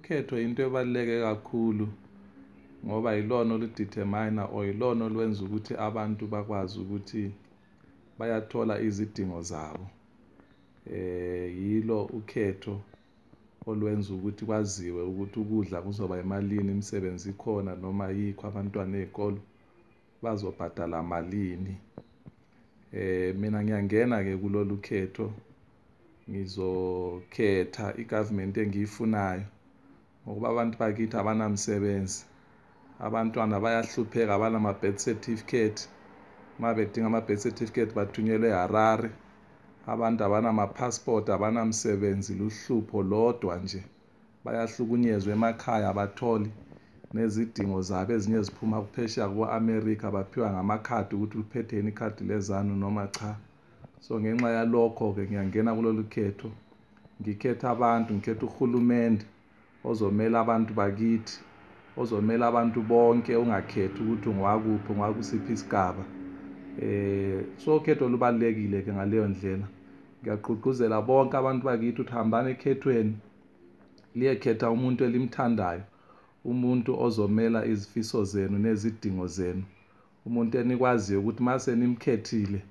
ukhetho into ebaluleke kakhulu ngoba yilona oludetermine or yilona olwenza ukuthi abantu bakwazi ukuthi bayathola izidingo zabo. Yilo ukhetho olwenza ukuthi kwaziwe ukuthi ukudla kuzoba imalini, imisebenzi ikhona noma yikho abantwana ezikolo bazobhadala malini. Mina ngiyangena ke kulolu khetho, ngizokhetha igovernment engiyifunayo ngoba abantu bakithi abanamsebenzi, abantwana bayahlupheka, abanama birth certificate, uma bedinga ama birth certificate bathunyelwe eHarare, abantu abanama passport, abanamsebenzi, luhlupho lodwa nje, bayahlukunyezwa emakhaya, abatholi nezidingo zabo ezinye ziphuma kuphesheya ku-America, baphiwa ngamakhadi ukuthi uphethe yini ikhadi lezanu noma cha. So ngenxa yalokho-ke ngiyangena kulolu khetho, ngikhetha abantu, ngikhetha uhulumende ozomela abantu bakithi, ozomela abantu bonke, ungakhethi ukuthi ungowakuphi, ungowakusiphi isigaba. So ukhetho lubalulekile-ke ngaleyo ndlela. Ngiyagqugquzela bonke abantu bakithi ukuthi hambani ekhethweni, liyekhetha umuntu elimthandayo, umuntu ozomela izifiso zenu nezidingo zenu, umuntu enikwaziyo ukuthi mase nimkhethile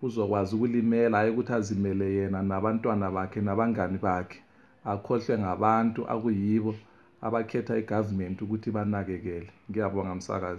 uzokwazi ukulimela, hayi ukuthi azimele yena nabantwana bakhe nabangani bakhe, akhohlwe ngabantu akuyibo abakhetha igovernment ukuthi banakekele. Ngiyabonga msakazi.